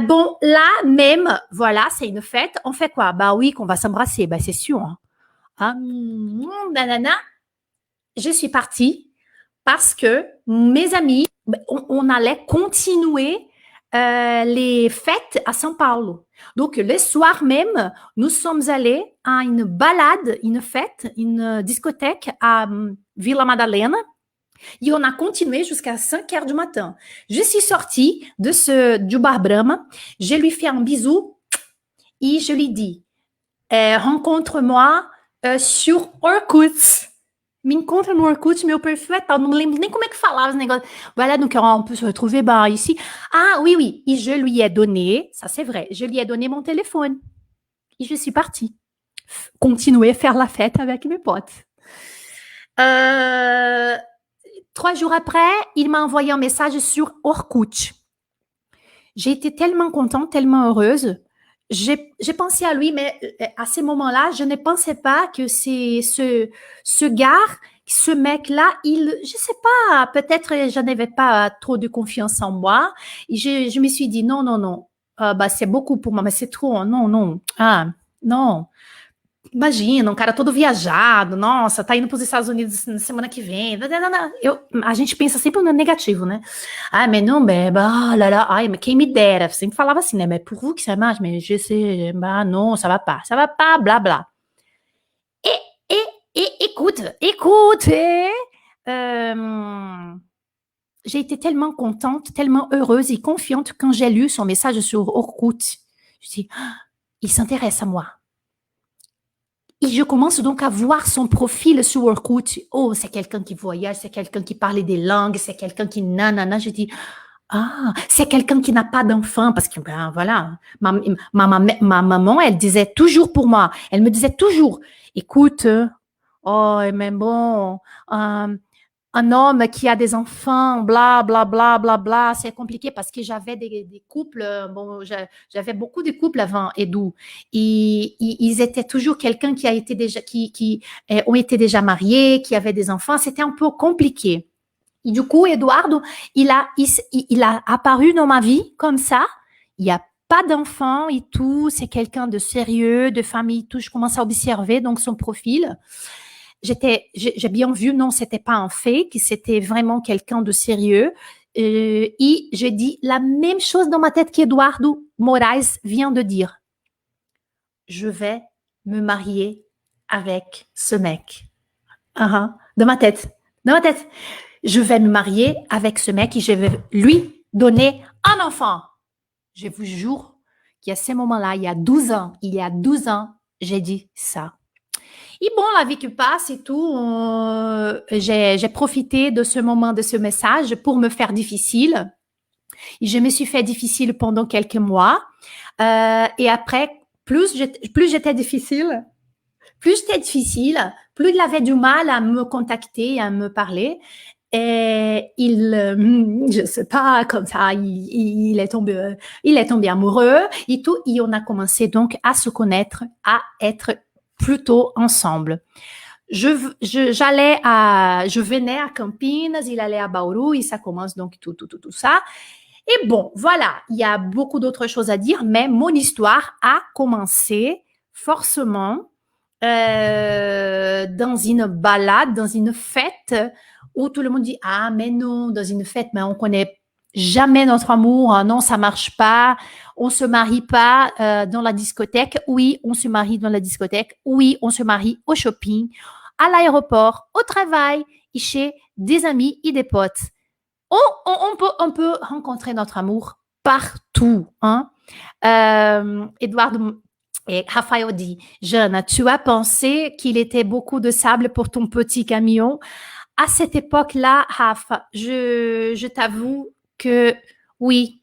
Bon, là même, voilà, c'est une fête. On fait quoi? Oui, qu'on va s'embrasser. C'est sûr. Hein. Je suis partie parce que mes amis, on allait continuer les fêtes à São Paulo. Donc, le soir même, nous sommes allés à une balade, une fête, une discothèque à Vila Madalena. Et on a continué jusqu'à 5 heures du matin. Je suis sortie du Bar Brahma. Je lui fais un bisou et je lui dis, rencontre-moi sur Orkut. Me encontra no Orkut, meu perfil é tal. Não me lembro nem como é que falava esse negócio. Voilà, donc on peut se retrouver ici. Ah oui. Et je lui ai donné, ça c'est vrai, je lui ai donné mon téléphone. Et je suis partie. Continuer à faire la fête avec mes potes. 3 jours après, il m'a envoyé un message sur Orkut. J'ai été tellement contente, tellement heureuse. j'ai pensé à lui, mais à ce moment-là, je ne pensais pas que c'est ce gars, ce mec-là, je sais pas, peut-être je n'avais pas trop de confiance en moi. Et je me suis dit, non, non, non, bah, c'est beaucoup pour moi, mas c'est trop, não, não, não. Imagina, um cara todo viajado, nossa, tá indo para os Estados Unidos na semana que vem. A gente pensa sempre no negativo, né? Ah, mais non, mais bah, là, là, ai, mais quem me dera. Sempre falava assim, né? Mais pour vous que ça marche, mais je sais, bah non, ça va pas, bla bla. Écoute, j'ai été tellement contente, tellement heureuse et confiante quand j'ai lu son message sur Orkut. Je dis, il s'intéresse à moi. Et je commence donc à voir son profil sur Orkut. Oh, c'est quelqu'un qui voyage, c'est quelqu'un qui parle des langues, c'est quelqu'un qui nanana. Je dis, c'est quelqu'un qui n'a pas d'enfant parce que, ben voilà, ma maman, elle disait toujours pour moi, elle me disait toujours, écoute, oh, mais bon, un homme qui a des enfants, bla, bla, bla, bla, bla, c'est compliqué parce que j'avais des couples, bon, j'avais beaucoup de couples avant Edu. Ils étaient toujours quelqu'un qui a été déjà, qui ont été déjà mariés, qui avaient des enfants. C'était un peu compliqué. Et du coup, Eduardo, il a apparu dans ma vie comme ça. Il n'y a pas d'enfant et tout. C'est quelqu'un de sérieux, de famille, tout. Je commence à observer donc son profil. J'ai bien vu, non, c'était pas un fake, c'était vraiment quelqu'un de sérieux. Et j'ai dit la même chose dans ma tête qu'Eduardo Moraes vient de dire. Je vais me marier avec ce mec. Dans ma tête. Je vais me marier avec ce mec et je vais lui donner un enfant. Je vous jure qu'à ce moment-là, il y a 12 ans, j'ai dit ça. Et bon, la vie qui passe et tout, j'ai profité de ce moment, de ce message pour me faire difficile. Et je me suis fait difficile pendant quelques mois. Et après, plus j'étais difficile, plus il avait du mal à me contacter, à me parler. Et je sais pas, comme ça, il est tombé amoureux et tout. Et on a commencé donc à se connaître, à être plutôt ensemble. Je venais à Campinas, il allait à Bauru et ça commence donc tout ça. Et bon, voilà, il y a beaucoup d'autres choses à dire, mais mon histoire a commencé forcément dans une balade, dans une fête où tout le monde dit « Ah, mais non, dans une fête, mais on connaît jamais notre amour, hein, non, ça marche pas, on se marie pas dans la discothèque, oui, on se marie dans la discothèque, oui, on se marie au shopping, à l'aéroport, au travail, et chez des amis et des potes. On peut rencontrer notre amour partout. Hein? Eduardo et Rafael dit, Jeanne, tu as pensé qu'il était beaucoup de sable pour ton petit camion? À cette époque-là, Rafa, je t'avoue que oui,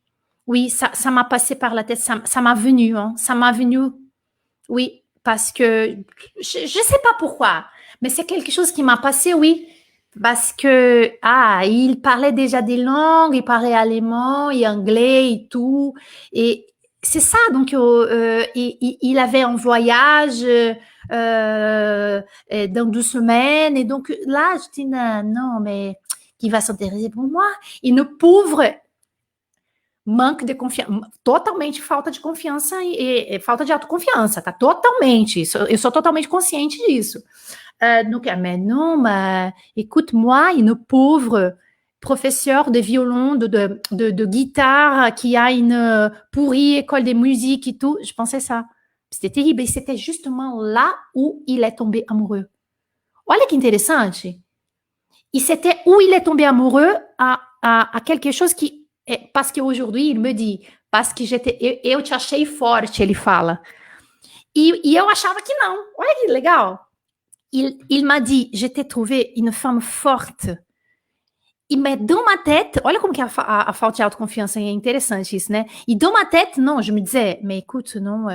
ça m'a passé par la tête, ça m'a venu, hein, oui, parce que je sais pas pourquoi, mais c'est quelque chose qui m'a passé, oui, parce que il parlait déjà des langues, il parlait allemand et anglais et tout, et c'est ça, donc il avait un voyage dans 2 semaines, et donc là, je dis non, mais qui va s'intéresser pour moi? Une pauvre manque de confiança, totalmente falta de confiança e falta de autoconfiança, tá? Totalmente, eu sou totalmente consciente disso. Donc, mais non, mais écoute-moi, une pauvre professeur de violon, de guitare, qui a une pourrie école de musique et tout, je pensais ça. C'était terrível, e c'était justement là où il est tombé amoureux. Olha que interessante. E c'était où il est tombé amoureux à quelque chose qui... Parce qu'aujourd'hui, il me dit, parce que eu te achei forte, ele fala. E eu achava que não. Olha que legal. Il m'a dit, je t'ai trouvé une femme forte. E mais dans ma tête, olha como que a falta de autoconfiança é interessante isso, né? E dans ma tête, non, je me disais, mais écoute, non,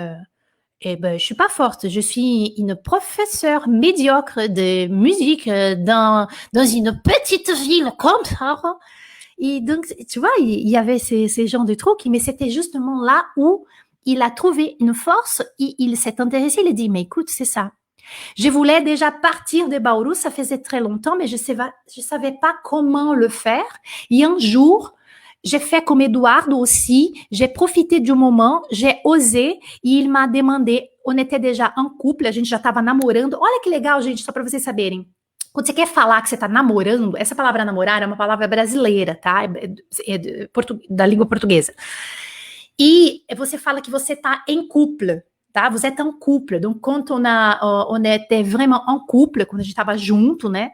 je suis pas forte, je suis une professeure médiocre de musique dans une petite ville comme ça. Et donc, tu vois, il y avait ces genres de trucs, mais c'était justement là où il a trouvé une force, il s'est intéressé, il a dit, mais écoute, c'est ça. Je voulais déjà partir de Bauru, ça faisait très longtemps, mais je savais pas comment le faire. Et un jour, j'ai fait comme Eduardo aussi, j'ai profité du moment, j'ai osé, e il m'a demandé, on était déjà en couple, a gente já estava namorando. Olha que legal, gente, só para vocês saberem. Quando você quer falar que você está namorando, essa palavra namorar é uma palavra brasileira, tá? Da língua portuguesa. E você fala que você está em couple, tá? Vous êtes en couple. Donc, quand on était vraiment en couple, quando a gente estava junto, né?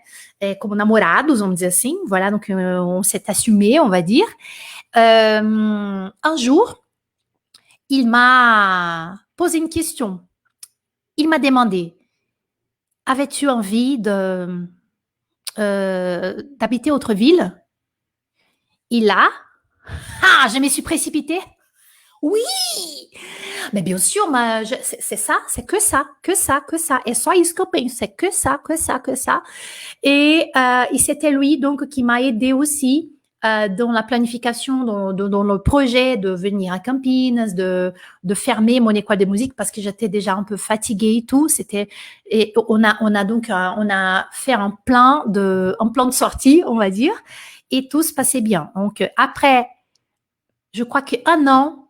Como namorados, vamos dizer assim. Voilà, donc on s'est assumé, on va dire. Un jour, il m'a posé une question. Il m'a demandé, avais-tu envie d'habiter autre ville? Et là, je me suis précipitée. Oui, mais bien sûr, c'est ça, c'est que ça. É só isso que eu penso, c'est que ça. Et c'était lui donc qui m'a aidé aussi dans la planification, dans le projet de venir à Campinas, de fermer mon école de musique parce que j'étais déjà un peu fatiguée et tout. Et on a fait un plan de sortie, on va dire, et tout se passait bien. Donc après, je crois qu'un an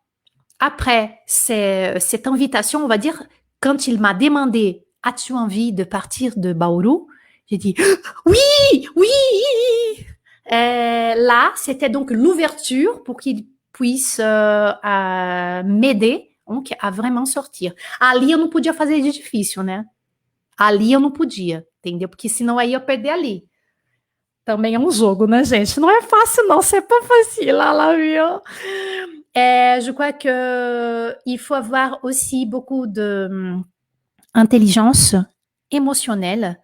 après cette invitation, on va dire, quand il m'a demandé « As-tu envie de partir de Bauru ?» J'ai dit « Oui !» Là, c'était donc l'ouverture pour qu'il puisse m'aider donc, a vraiment sortir. Ali eu não podia fazer de difícil, né? Ali eu não podia, entendeu? Porque senão aí eu perder ali. Também é um jogo, né, gente? Não é fácil, não. C'est pas facile, là, viu? Je crois qu'il faut avoir aussi beaucoup d'intelligence émotionnelle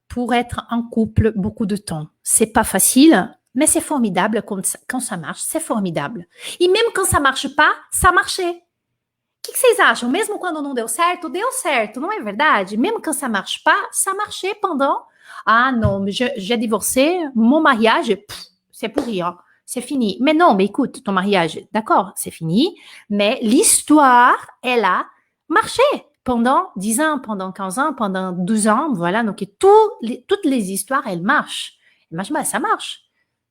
pour être en couple beaucoup de temps. C'est pas facile, mais c'est formidable quand ça marche. C'est formidable. E mesmo quand ça marche pas, ça marchait. O que vocês acham? Mesmo quando não deu certo, não é verdade? Même quand ça marche pas, ça marchait pendant... Ah non, mais j'ai divorcé, mon mariage, c'est pourri, hein. C'est fini. Mais non, mais écoute, ton mariage, d'accord, c'est fini, mais l'histoire, elle a marché pendant 10 ans, pendant 15 ans, pendant 12 ans, voilà. Donc, toutes les histoires, elles marchent.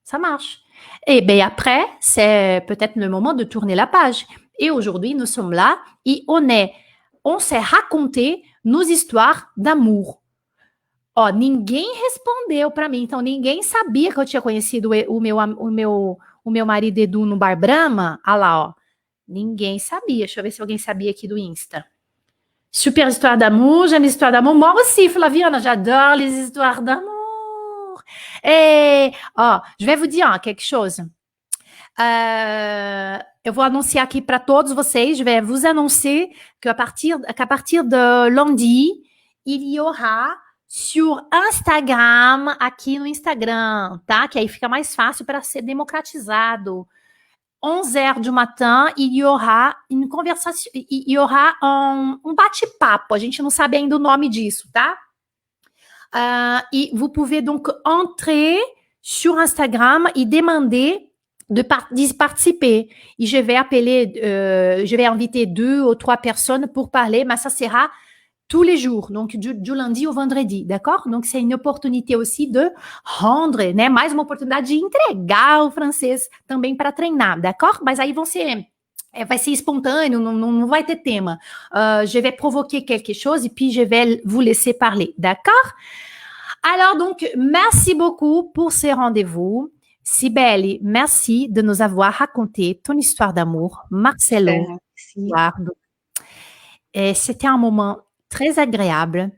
Ça marche. Et bien après, c'est peut-être le moment de tourner la page. Et aujourd'hui, nous sommes là et on s'est raconté nos histoires d'amour. Ó, ninguém respondeu para mim, então ninguém sabia que eu tinha conhecido o meu marido Edu no Bar Brahma. Ah lá, ó. Ninguém sabia. Deixa eu ver se alguém sabia aqui do Insta. Super histoire d'amour, j'aime l'histoire d'amour. Moi aussi, Flaviana, j'adore les histoires d'amour. Et, ó, je vais vous dire quelque chose. Eu vou anunciar aqui para todos vocês, je vais vous annoncer qu'à partir de lundi, il y aura sur Instagram, aqui no Instagram, tá? Que aí fica mais fácil para ser democratizado. 11h du matin, il y aura une conversation, il y aura um bate-papo. A gente não sabe ainda o nome disso, tá? Et vous pouvez donc entrer sur Instagram et demander de participer. Et je vais inviter 2 ou 3 personnes pour parler, mais ça sera tous les jours, donc du lundi au vendredi, d'accord? Donc, c'est une opportunité aussi de rendre, né? Mais uma oportunidade de entregar o francês também para treinar, d'accord? Mas aí vai ser espontâneo, não vai ter tema. Je vais provoquer quelque chose et puis je vais vous laisser parler, d'accord? Alors, donc, merci beaucoup pour ces rendez-vous. Cybele, merci de nous avoir raconté ton histoire d'amour. Marcelo, Eduardo. C'était un moment très agréable.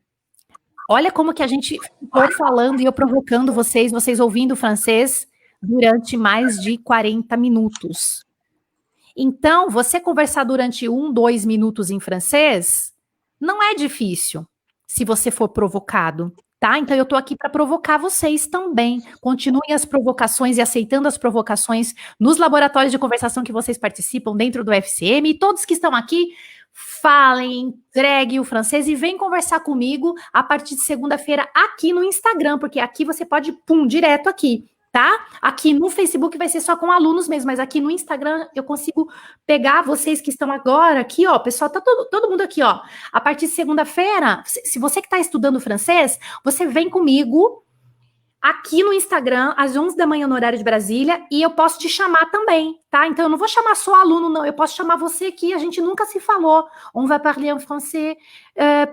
Olha como que a gente ficou falando e eu provocando vocês ouvindo francês durante mais de 40 minutos. Então, você conversar durante 1, 2 minutos em francês não é difícil, se você for provocado, tá? Então, eu tô aqui para provocar vocês também. Continuem as provocações e aceitando as provocações nos laboratórios de conversação que vocês participam dentro do FCM. E todos que estão aqui, falem, entregue o francês e vem conversar comigo a partir de segunda-feira aqui no Instagram, porque aqui você pode, direto aqui. tá? Aqui no Facebook vai ser só com alunos mesmo, mas aqui no Instagram eu consigo pegar vocês que estão agora aqui, ó, pessoal, tá todo mundo aqui, ó. A partir de segunda-feira, se você que está estudando francês, você vem comigo aqui no Instagram, às 11 da manhã no horário de Brasília, e eu posso te chamar também, tá? Então eu não vou chamar só aluno, não, eu posso chamar você aqui, a gente nunca se falou. On va parler en français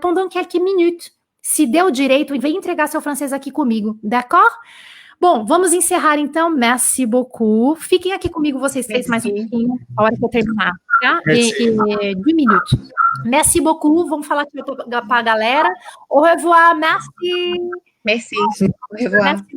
pendant quelques minutes. Se deu direito, vem entregar seu francês aqui comigo, d'accord? Bom, vamos encerrar então. Merci beaucoup. Fiquem aqui comigo, vocês três, mais um pouquinho, a hora que eu terminar, tá? E 2 minutos. Merci beaucoup. Vamos falar aqui para a galera. Au revoir, merci.
Merci. Au revoir.
Merci.